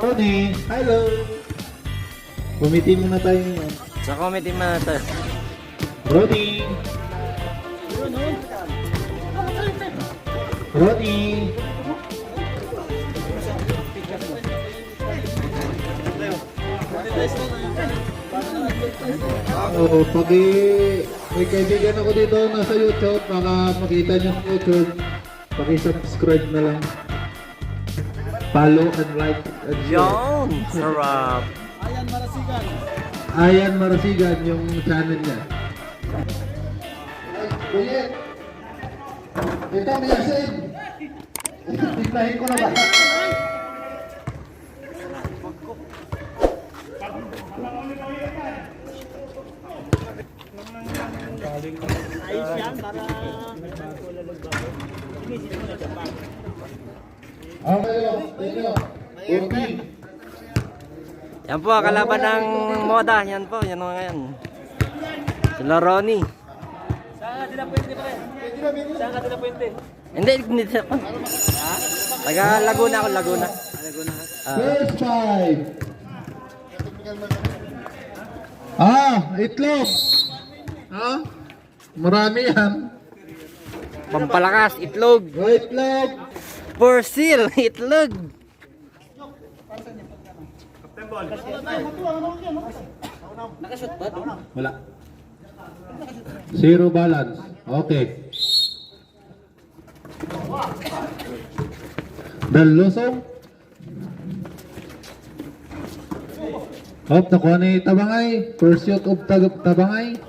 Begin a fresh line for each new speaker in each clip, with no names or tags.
Ronnie, hello. Committee muna tayo ngayon.
Sa committee man natin.
Ronnie. Ronnie. Oh, pag may kaibigan ako dito nasa YouTube, baka makita nyo sa YouTube, paki-subscribe na lang. Follow and like and share.
Yon! Sarap!
Ayan Marasigan yung channel niya. Kuya, ito may asin. Tignahin ko na ba?
Ayos yan para
Okay.
Yan po, kalaban ng moda. Yan po, yan o ngayon. Sila Ronnie.
Saan ka pwede pa rin? Saan ka pwede?
Hindi siya pa. Taga Laguna ako, Laguna.
First five. Itlog. Marami yan.
Pampalakas, itlog.
Itlog.
For seal, itlog.
Wala. Zero balance. Okay. Dalusong. Hop, nakuha ni Tabangay. First shot of Tabangay.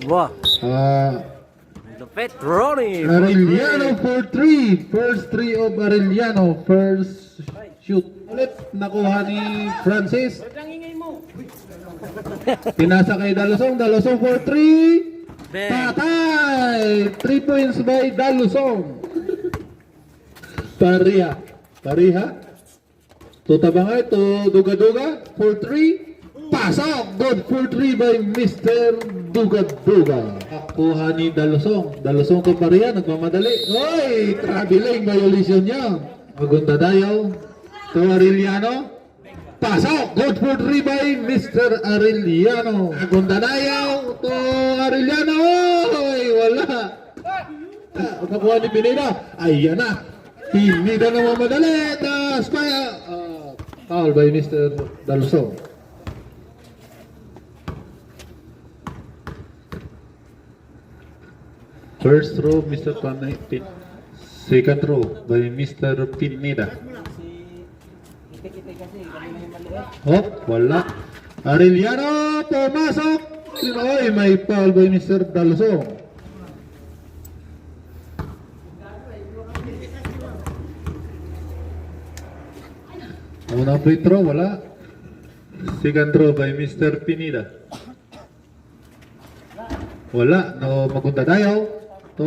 Wow.
Ah,
Lupit, Ronnie.
Arellano for 3. First 3 of Arellano. First shoot. Ulit nakuha ni Francis. Pinasa kay Dalusong. Dalusong for 3.
Bang.
Patay! 3 points by Dalusong. Pariha. Tutabangay to Duga-Duga for 3. Pasok! Good for 3 by Mr. Duga-Duga. Kuha ni Dalusong. Dalusong to Pariha. Nagmamadali. Oy! Traveling violation niya. Magunda dayaw. To Arellano. Pasok! Good for 3 by Mr. Arellano. Magunda dayaw. To Arellano. Oy! Wala. Nakuha ni Pineda. Ayan na. Pineda na mamadali. Foul by Mr. Dalusong. First row, Mr. Panay. Second row by Mr. Pineda. Oh, wala. Arellano, pumasok. Oy, may foul by Mr. Dalusong. Unang free throw, wala. Second throw by Mr. Pineda. Wala. No, magunda dayaw. To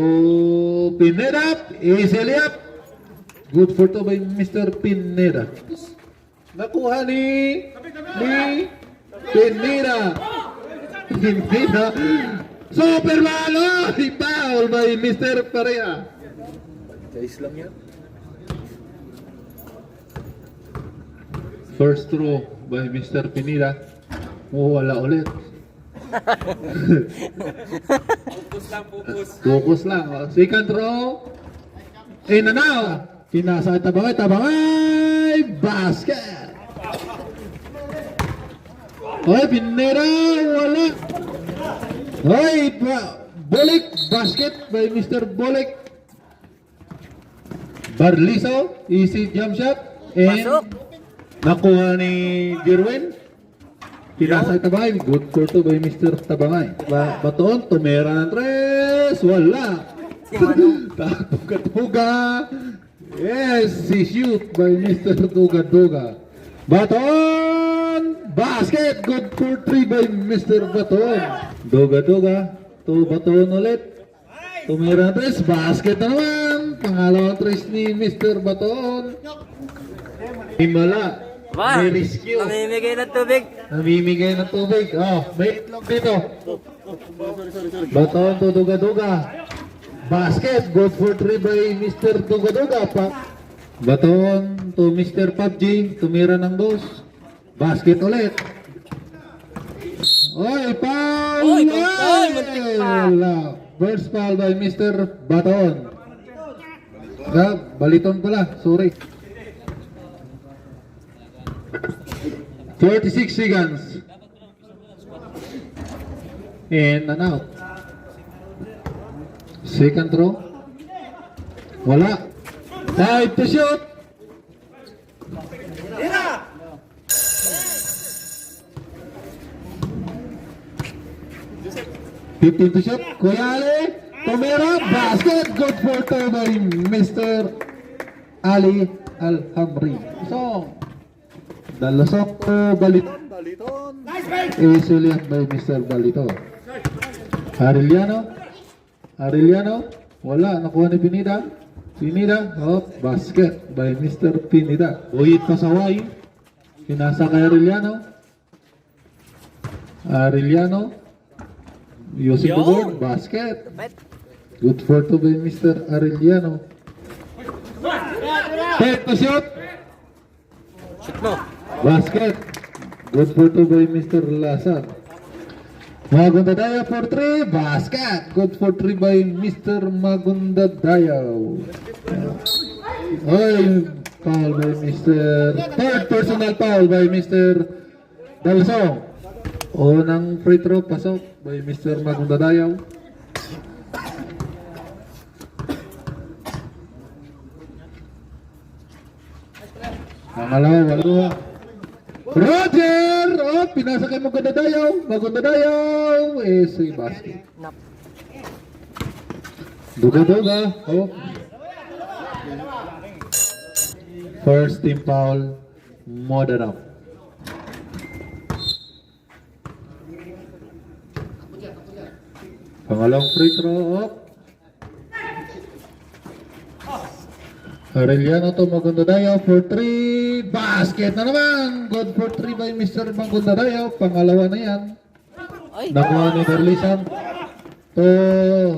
Pineda. Easily up. Good for to by Mr. Pineda. Nakuha ni Pineda. Pineda. Super balo. Foul by Mr. Parea. Guys lang yan. First throw by Mr. Pineda. Wala ulit. Focus lang. Second throw. In and out. Pinasa Tabangay. Basket. Oy, Pineda. Wala. Oy, Bolik. Basket by Mr. Bolik. Barliso. Easy jump shot. And
Pasok.
nakuha ni Jerwin. Pinasa Tabangay. Good for 2 by Mr. Tabangay. Baton, tumera ng tres. Wala.
Si Manu.
Tuga-tuga. Yes, si shoot by Mr. Tuga-tuga. Baton. Basket. Good for 3 by Mr. Baton. Tuga-tuga. To Baton ulit. Tumera ng tres. Basket na naman. Pangalawang tres ni Mr. Baton. Himala.
Wow.
May rescue.
Namimigay ng tubig.
Namimigay ng tubig. Oh, may itlog dito. Baton to Duga-Duga. Basket. Good for 3 by Mr. Duga-Duga. Baton to Mr. PUBG. Tumira ng dos. Basket ulit. Oy, foul!
Oy, oy, muntik pa.
Wala. First foul by Mr. Baton. Baliton pala. Sorry. 36 seconds. In and out. Second throw. Wala. 5 to shoot. Fifteen to shoot. Kuya Ali. Tumira. Basket. Good for two by Mr. Ali Alhamri. So, dalasok to Baliton. Easily by Mr. Balito. Arellano. Wala. Nakuha ni Pinida. Oh, basket by Mr. Pinida. Uhit pa sa Y. Pinasa kay Arellano. Using the board. Basket. Good for two by Mr. Arellano. Take to shoot.
Shoot mo.
Basket. Good for two by Mr. Lasan. Magundadayaw for 3. Basket. Good for 3 by Mr. Magundadayaw. Oy, foul by Mr. Third personal foul by Mr. Dalsong. Unang free throw pasok by Mr. Magundadayaw. Pangalawa, wala. Roger! Oh, pinasa kay Magundadayaw. Si basket.
Nap.
Duga. Oh. First team foul. Modern up. Pangalawang free throw. Oh. Arellano to Magundadayaw for 3. Basket na naman. Good for 3 by Mr. Magundadayaw. Pangalawa na yan.
Ay.
Nakuha ni Darlisan. To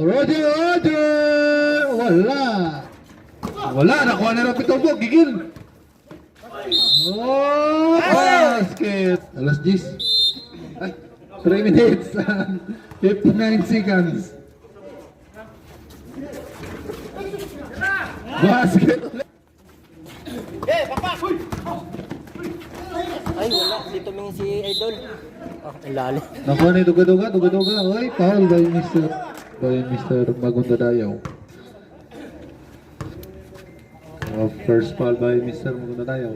Roger. Wala. Nakuha ni Rapitobo. Gigil. Oh, basket. Alas 10. Ay, 3 minutes and 59 seconds. Basket.
Ay, wala. Di tumingin si Idol. Oh, ilalim.
Nakuha ni Duga. Oy, foul by Mr. Magundadayaw. First foul by Mr. Magundadayaw.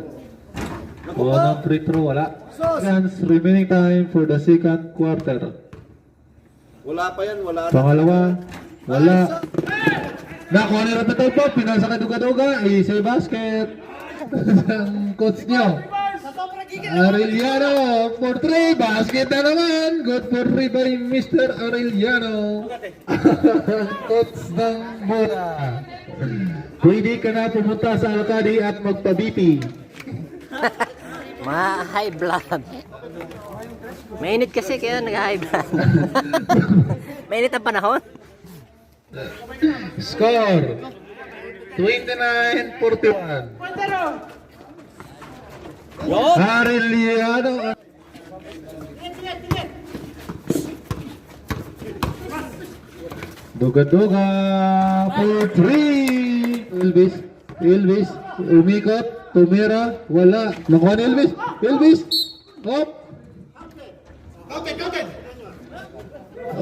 Unang free throw, wala. Seconds remaining time for the second quarter.
Wala pa yan, wala.
Pangalawa, wala. Nakuha ni Rapitobo, pinasa kay Duga. Easy basket. Ang coach niyo. Arellano for 3. Basket na naman. Good for 3 by Mr. Arellano. Coach ng Mora. Pwede ka na pumunta sa Alcadi at magpa-BP.
Ma-high blood. Mainit kasi kaya nag-high blood. Mainit ang panahon.
Score 29-41. Arellano. Duga for 3. Elvis umikot, tumira, wala. Nakuha ni Elvis. Hop.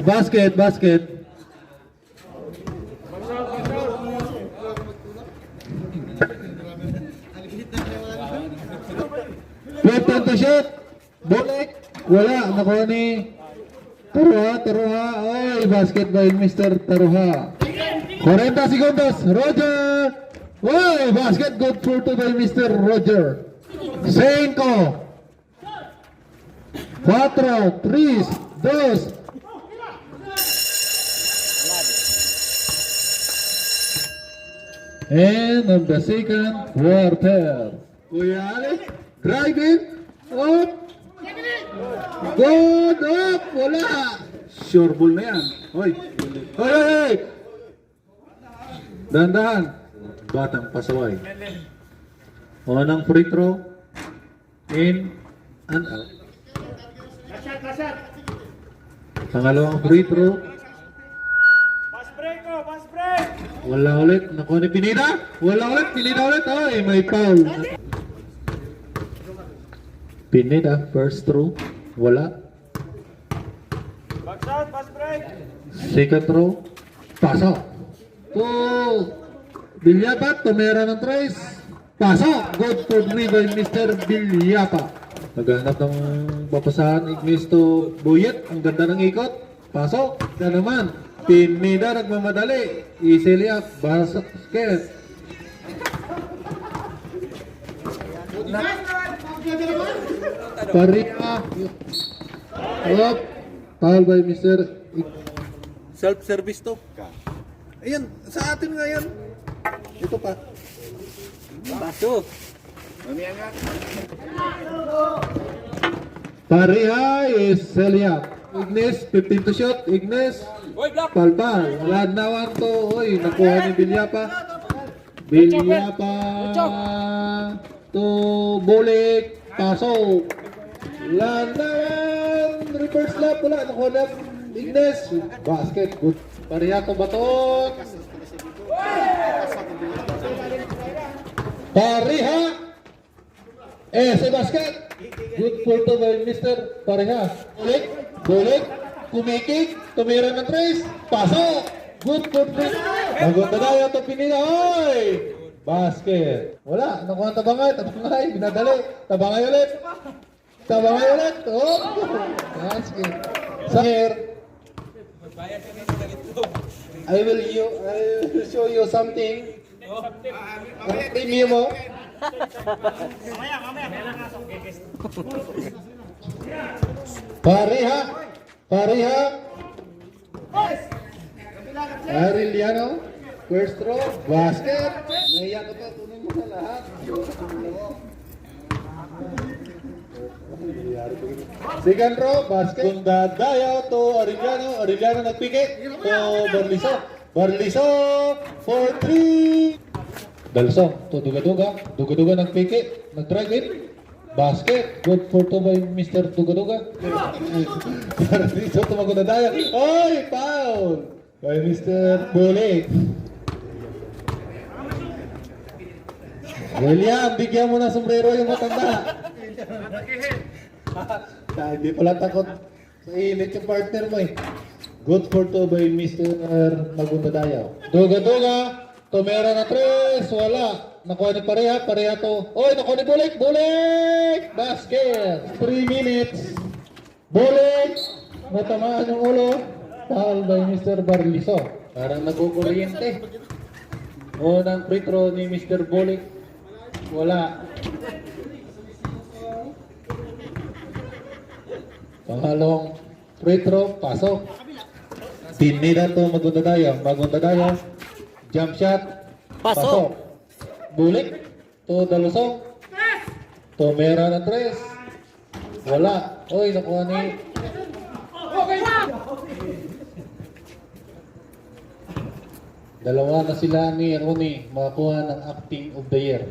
Basket. Left-hand to shoot. Bulek. Wala. Nakuha ni Taruha. Ay, basket by Mr. Taruha. 40 segundos. Roger. Ay, basket good for 2 by Mr. Roger. 5. 4, 3, 2. End of the second quarter. Kuya Ali, driving, up, good up, wala. Sure ball na yan. Hoy. Dahan-dahan. Batang pasaway. Unang free throw. In and out. Pangalawang free throw.
Pass break ko, pass break!
Wala ulit. Nakuha ni Pineda. Wala ulit. Pineda ulit. Ay, may foul. Pineda, first throw. Wala.
Back shot, pass break!
Second throw. Pasok. To Bilyapa. Tumera ng trace. Pasok. Good for 3 by Mr. Bilyapa. Naghanap ng papasahan. Ignis to Buyet. Ang ganda ng ikot. Pasok. Na naman. Pineda nagmamadali. Easily up. Basket. Paria. Up. Foul by Mr.
Self-service to. Ayan, sa atin nga yan. Ito pa.
Pasok.
Paria is Celia. Ignis, 15 to shot. Ignis. Palpal. Wala na one to. Uy, nakuha ni Bilyapa. Bilyapa. To Bulik. Pasok. Landan. Reverse lap. Wala. Nakuha na Ignis. Basket. Good. Paria to baton. Pariha. Sa basket. Good for to by Mr. Pariha. Bulik. Bulik. Kumikik. Tumira ng trace. Pasok. Good for to. Maganda na yung to Pineda. Oy! Basket. Wala. Nakuha tabangay. Tabangay. Binadali. Tabangay ulit. Tabangay ulit. Oh! Basket. Sir. I will show you something. Premium mo. Pariha. Pariha. Ariliano. First throw. Basket. Naiyak ko to. Tunin mo sa lahat. Second row. Basket. Kung dadayaw to Ariliano. Ariliano nagpike. To Barliso. Barliso. 4-3. Dalsong. To Duga-Duga. Duga-Duga nagpike. Nag-drive in. Basket. Good for to by Mr. Duga-Duga. Barliso tumago na daya. Oy! Foul! By Mr. Bulik. William, bigyan mo ng sombrero yung matanda. Hindi pala takot sa init yung partner mo eh. Good for to by Mr. Magunda Dayaw. Duga-Duga. Tumera na tres. Wala. Nakuha ni Pareha. Pareha to. Oy, nakuha ni Bulik. Bulik! Basket. 3 minutes. Bulik. Natamaan yung ulo. Foul by Mr. Barliso. Parang nagkukuryente. Unang free throw ni Mr. Bulik. Wala. Pangalawang free throw. Pasok. Pineda to Magunda Dayaw. Magunda Dayaw. Jump shot.
Pasok.
Bulik. To Dalusong. Tumera na tres. Wala. Oy, nakuha ni... Dalawa na sila ni Ronnie makakuha ng acting of the year.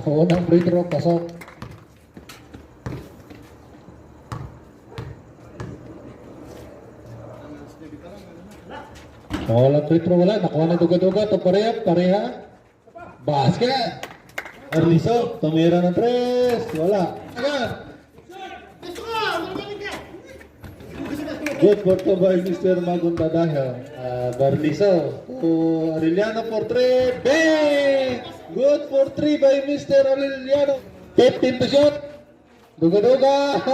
Unang free throw. Pasok. Walang free throw, wala. Nakuha na Duga-Duga. Ito Pareha. Pareha. Basket. Arliso. Tumira ng tres. Wala. Ayan. Good for to by Mr. Magunda Dayaw. Barliso. To Ariliano for 3. Bang! Good for 3 by Mr. Ariliano. 15 to shot. Duga-Duga.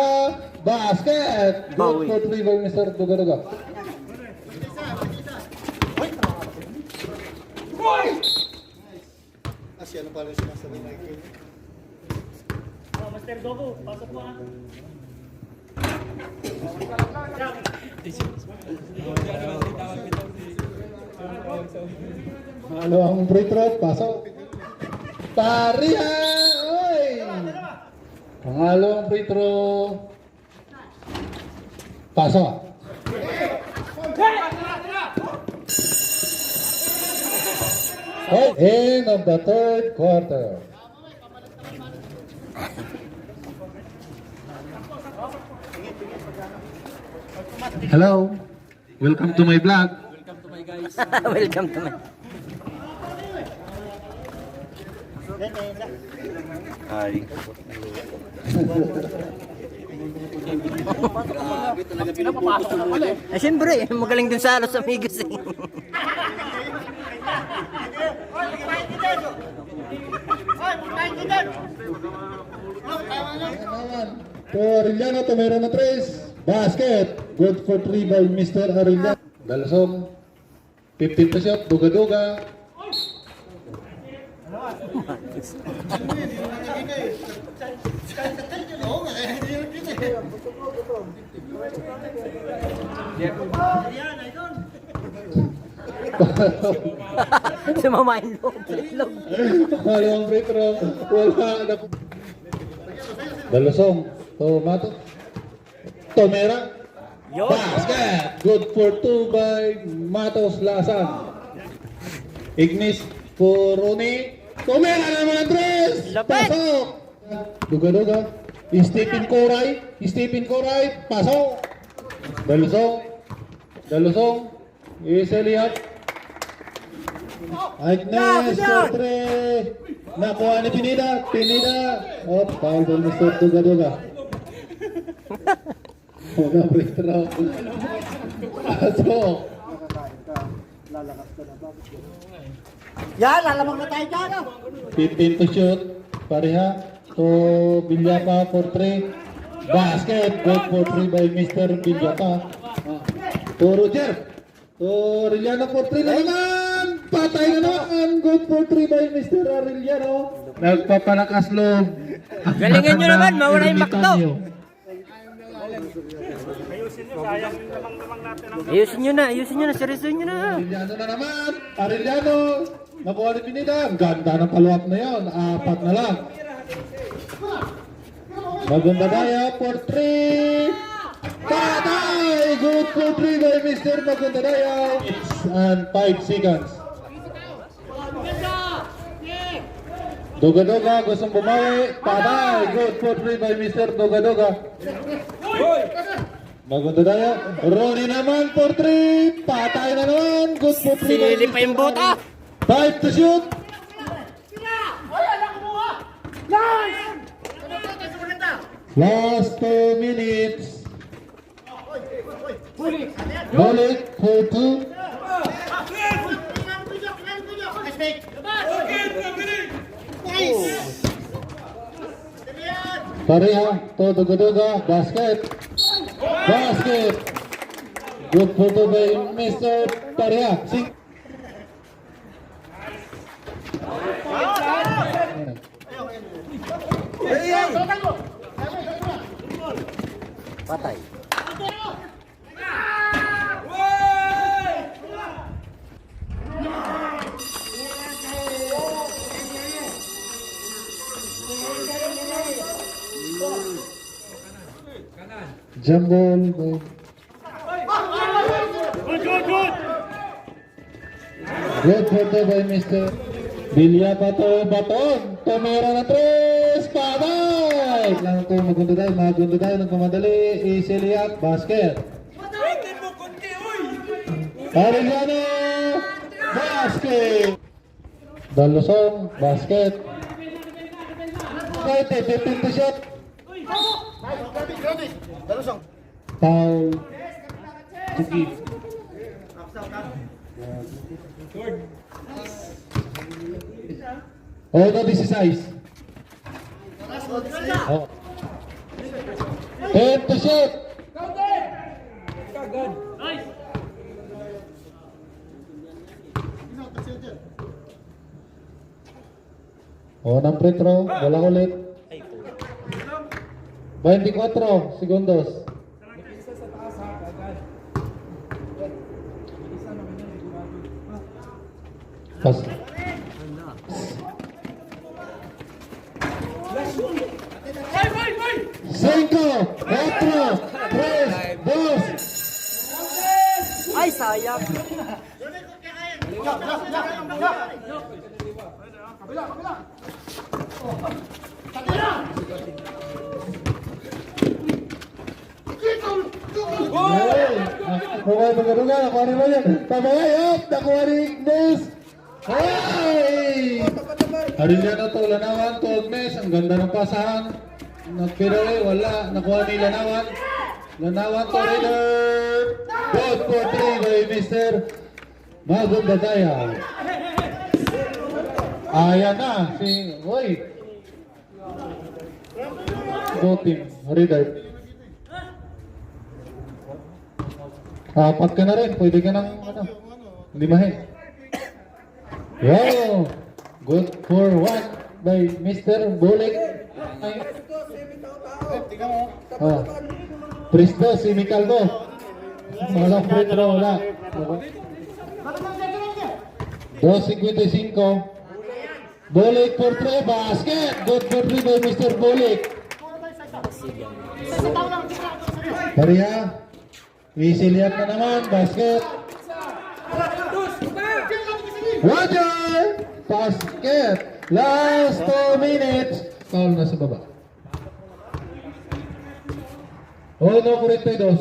Basket. Good for 3 by Mr. Duga-Duga.
Asya, ano pala sinasabi Michael?
Oh, Master Goku, pasok mo ha.
Ano ang free throw? Pasok. Pariha! Oy! Pangalawang free throw. Pasok. End of the third quarter. Hello. Welcome to my vlog.
Welcome to my...
Ay.
Ay, siyempre, magaling din sa Los Amigos eh.
To Arellano, tumira na 3. Basket. Good for 3 by Mr. Arellano. Dalasong. 15 to shot. Duga-duga.
Sumamain loob.
Malawang free throw. Wala na. Dalasong. Tomato. Tomera. Basket. Good for 2 by Matos Lasan. Ignis for Roni. Tomera naman ang 3.
Lapit.
Pasok. Duga-duga. Stephen Koray. Stephen Koray. Pasok. Dalusong. Dalusong. Iseliat. Agnes for 3. Nakuha ni Pinida. Pinida. Oh, foul by Mr. Duga-duga. Mga free throw. Pasok.
Yan, lalamang na tayo dyan.
15 to shoot. Pareha. To Villapa for 3. Basket. Good for 3 by Mr. Villapa. To Roger. To Arellano for 3 na naman. Patay na naman. Good for 3 by Mr. Arellano. Nagpapalakas loob.
Galingan nyo naman, mawala yung makto. Ayusin nyo na, seryosin nyo na.
Arellano na naman. Arellano. Nakuha ni Pinida. Ang ganda ng follow-up na yun. 4 na lang. Maganda daya for 3. Patay! Good for 3 by Mr. Maganda daya. And 5 seconds. Doga-doga gustong bumawi. Patay! Good for 3 by Mr. Doga-doga. Maganda daya. Ronnie naman for 3. Patay na naman. Good for 3 by
Sinili pa yung bota.
5 to shoot. Last 2 minutes. Balik for 2. Pareha to Duga-duga. Basket. Basket. Good for 2 by Mr. Pareha.
Patay.
Jambol. Good for 2 by Mr. Villapa to baton. Tumira na 3. Patay! Lang to maganda tayo nagmamadali. Iseliat. Basket. Arellano. Basket. Dalusong. Basket. 15 to shot. Foul. To give. Oh, no, this is ice. Oh. 10 to shoot. Oh, ng free throw. Wala ulit. 24 segundos. Pas. 5, 4, 3, 2.
Ay, sayang.
Bukan duga-duga, nakuha ni Ryan. Tabangay, up! Nakuha ni Ignes. Ay! Ariliano to, Lanawan to, Ignes. Ang ganda ng pasahan. Pero wala. Nakuha ni Lanawan. Lanawan to, Raider. Good for 3 by Mr. Magong Dadaya. Ayan na. Uy. Go team. Raider. Apat ka na rin, pwede ka ng limahin. Wow! Good for 1 by Mr. Bulik. Prisdo, si Micaldo. Walang free throw, wala. 2.55. Bulik for 3, basket. Good for 3 by Mr. Bulik. Pareha. Isiliap na naman, basket. Roger! Basket! Last 2 minutes. Foul na sa baba. Oh no, 42.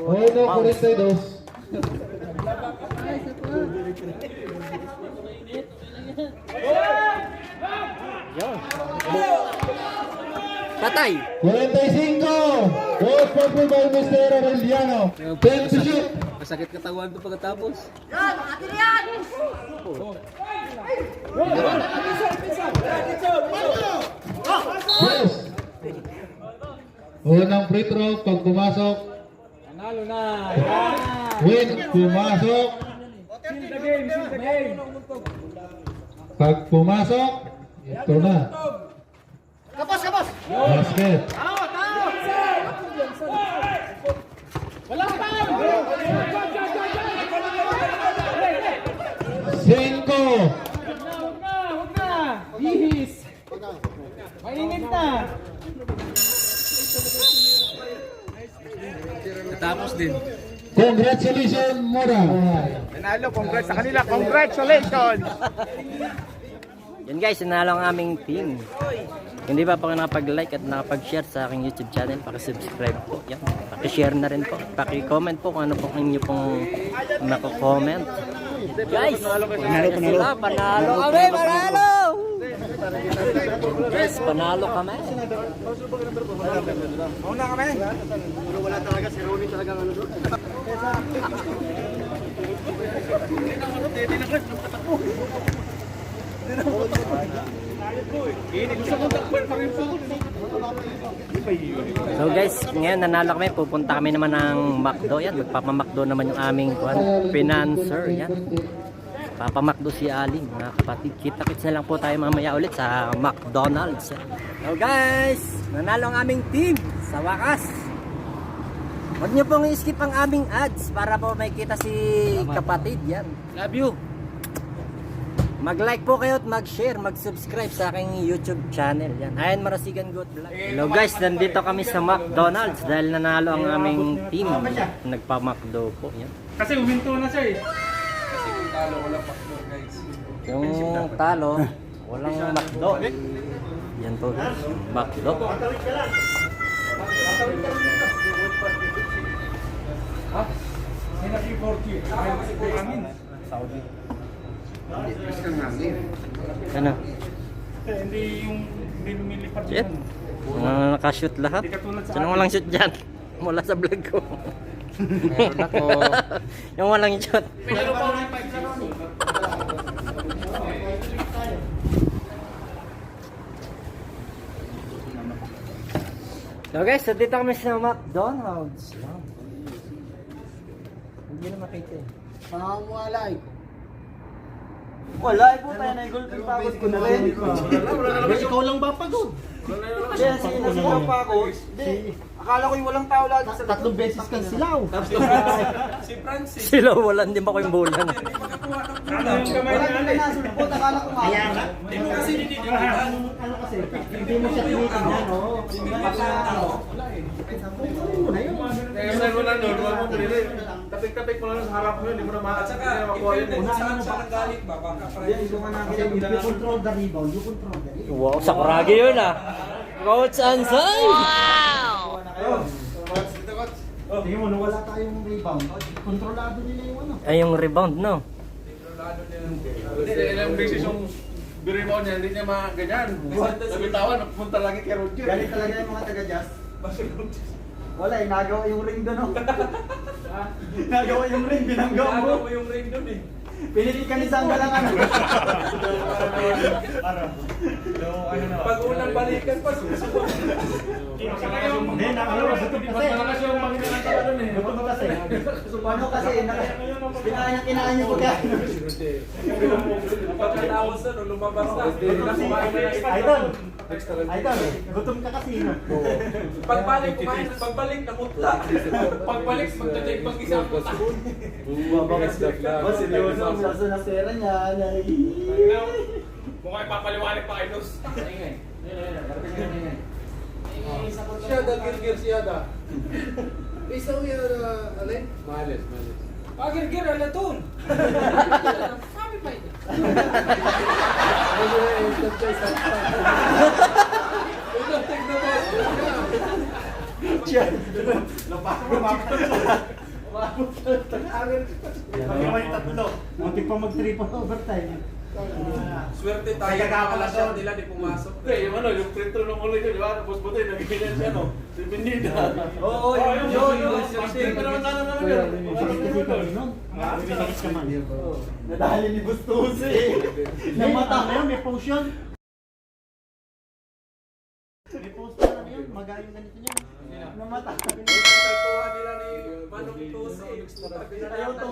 Oh no, 42.
Patay!
45. Good for 3 by Mr. Aureliano. 10 to shoot.
Masakit katawan to pagkatapos.
Yes. Unang free throw pag pumasok.
Panalo na.
Win, pumasok.
Seal the game, seal the game.
Pag pumasok, ito na. Basket. Cinco.
Huwag na. Bihis. Mainit na. Natapos din.
Congratulations, Mora.
Nanalo, congrats sa kanila. Congratulations!
Yan guys, nanalo ang aming team. Hindi pa po nakapag-like at nakapag-share sa aking YouTube channel, paki-subscribe po. Yan, paki-share na rin po. Paki-comment po kung ano po inyo pong mako-comment. Guys, panalo kami, panalo! Guys, panalo kami.
Mauna kami. Pero wala talaga, si Ronnie talagang ano doon.
So guys, ngayon nanalo kami, pupunta kami naman ng McDo. Yan, magpapamakdo naman yung aming financer. Yan, papamakdo si Aling, mga kapatid. Kita-kits na lang po tayo mamaya ulit sa McDonald's. Yan. So guys, nanalo ang aming team sa wakas. Huwag nyo pong i-skip ang aming ads para po may kita si kapatid. Yan, love you. Mag-like po kayo at mag-share, mag-subscribe sa aking YouTube channel. Yan. Ayan, Marasigan Good Vlog. Hello guys, nandito kami sa McDonald's dahil nanalo ang aming team. Nagpa-McDo po. Yan.
Kasi uminto na siya eh.
Yung talo, walang McDo. Yan po, McDo. Ano?
Hindi yung lumilipad
Shit. Nakashoot lahat. Sino walang shoot dyan? Mula sa vlog ko.
Meron ako.
Yung walang shoot. So guys, dito kami sa McDonald's. Wow. Hindi na makita eh.
Pangwalay.
Wala, po tayo na yung goal pagod ko na rin. Ikaw lang ba pagod? Hindi, sinasigaw pa ako. Hindi, akala ko yung walang tao lagi sa 3 beses kang silaw. Si Francis.
Sila wala, hindi ba ko yung bulan?
Ano yung kamay na alay?
Sulpot, akala ko nga. Kaya nga.
Hindi mo kasi nititigan.
Ano kasi, hindi mo siya tinitingnan, no? Baka, ano? Wala eh. Wala yun.
Kaya wala doon, wala mo rin.
tapik-tapik mo lang sa harap mo yun, hindi mo na makuha yun.
Saan siya nanggalit ba? Baka hindi ko natin you control the rebound. You control the rebound.
Wow, sakuragi yun ah. Coach Ansay!
Tingnan mo, nawala tayong rebound. Kontrolado nila yung ano.
Ay, yung rebound, no?
Hindi, ilang beses yung birimo niya, hindi niya ganyan. Nabitawan, napunta lagi kay Roger.
Galit talaga yung mga taga-Jazz. Wala eh, nagawa yung ring doon. Oh. Nagawa yung ring, binanggaw mo.
Nagawa mo yung ring doon eh.
Pinilit ka ni Sangga lang ano.
Pag unang balikan pa, susunod.
Hindi, nakalawa, gutom kasi. Gutom kasi. Ano kasi, kinain yung pagkain.
Pagkatapos na, nung lumabas na, kumain na yung
Idol, gutom ka kasi. No?
Pagbalik, kumain. Pagbalik, namutla. Pagbalik, magta-take mag-isa ang puta.
Seryoso, sa nasera niya.
Mukhang ipapaliwanag pa kay Dos.
Siya, dagir-gir siya da. Isaw yan, alin? Malis.
Pagir-gir, alatun. Sabi pa ito.
Munti pa mag-triple overtime.
Swerte tayo. Kaya siya nila di pumasok.
Hindi, yung ano, yung printro ng ulo yun, di ba? Tapos buti, nagigilyan siya, no? Si Benida.
Oo,
yun. Mastig pa naman sana naman yun.
Kasi kami nun. Nakakit ka man. Nadali ni Bustusi. Namata na yun, may potion. May potion na yun, magayong ganito niya. Namata.
Tatuhan nila ni Manong Tusi.
Ayaw to.